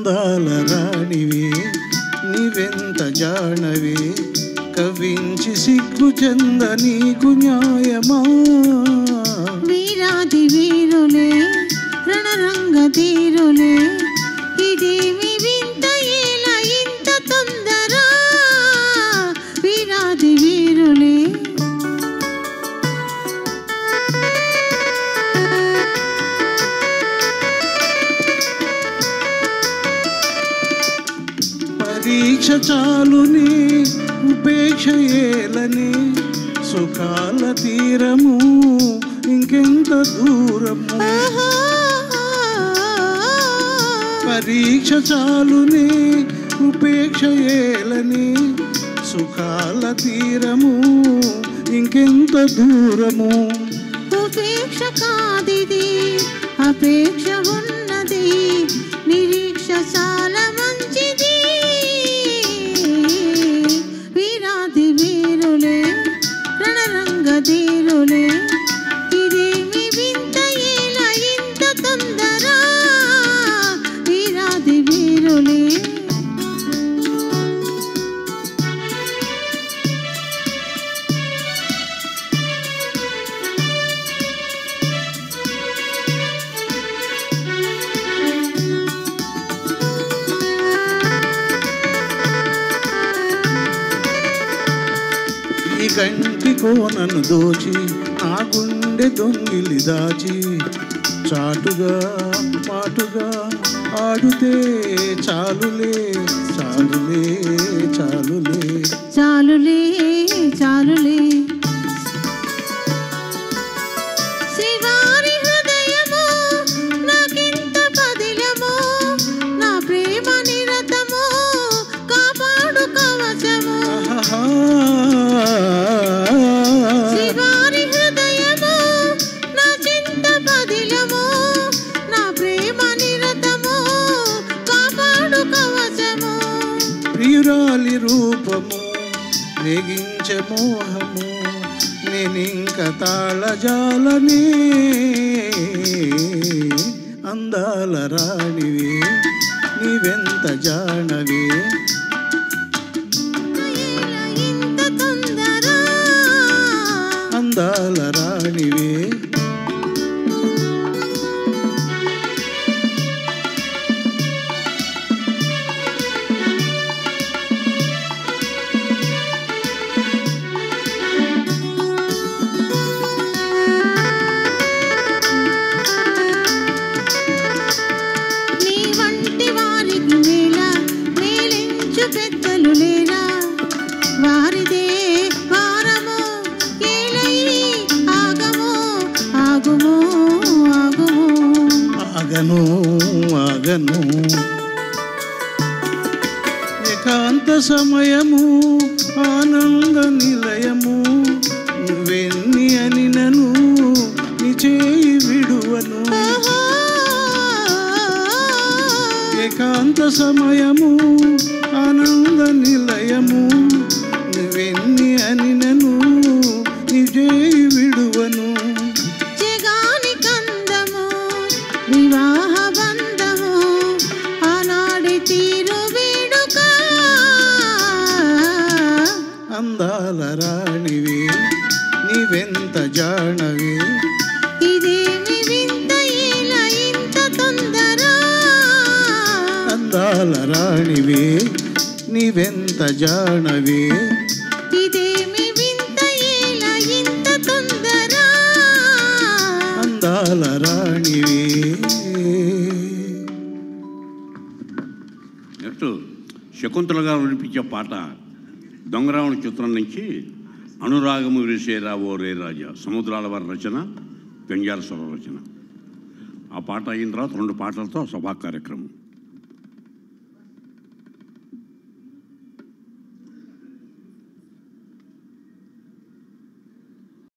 అందాల రాణివే నీవెంత జానవే కవించి సిగ్గు చెంద నీకు న్యాయమా వీరాది వీరులే రణరంగ తీరులే ఇదేమి వింత ఎలా ఇంత తొందర వీరాది వీరులే పరీక్ష చాలుని ఉపేక్ష ఏలని సుఖాల తీరము ఇంకెంత దూరము పరీక్ష చాలుని ఉపేక్ష ఏలని సుఖాల తీరము ఇంకెంత దూరము ఉపేక్ష కాదిది అపేక్ష ఉన్నది నిరీక్ష చాలా మంచిది వీరాది వీరులే రణరంగ ధీరులే ఇదేమి వింత ఎలా ఇంత తొందర వీరాది వీరులే ఈ కంటి కోనను దోచి ఆ గుండె దొంగిలి దాచి చాటుగా పాటుగా ఆడుతే చాలులే చాలులే చాలులే చాలులే చాలులే శ్రీవారి హృదయము నాకింత పదిలము నా ప్రేమ నిరతము కాపాడు కవచము శ్రీవారి హృదయము నా చింత పదిలము నా ప్రేమ నిరతము కాపాడు కవచము ప్రియురాలి రూపము రేగించే మోహము నేనింక తాళజాలనే అందాల రాణివే నీవెంత జానవే ఇంత తొందర అందాల రాణివే నీ వంటి వారికి మేళ మేలించు పెద్దలు లేరా వారిదే భారము ఏలై ఆగము ఆగుము ఆగుము ఆగను ఆగను ఏకాంత సమయము ఆనంద నిలయము నువ్వెన్ని అని నను నీ చేయి విడువను ఏకాంత సమయము ఆనంద నిలయము నువ్వెన్ని అని నను నీ చేయి విడువను జగాని కందము వివాహ బంధము ఆనాడి తీరు వేడుక అందాల రాణివే నీవెంత జానవే ఇదేమి వింత ఎలా ఇంత తొందర అందాల రాణివే నీవెంత జానవే ఇదేమి వింత ఎలా ఇంత తొందర అందాల రాణివే నెక్స్ట్ శకుంతల గారు వినిపించే పాట దొంగరావణ చిత్రం నుంచి అనురాగము విరిసేరా ఓ రే రాజా సముద్రాల వారి రచన పెంజాల స్వర రచన. ఆ పాట అయిన తర్వాత 2 పాటలతో సభా కార్యక్రమం.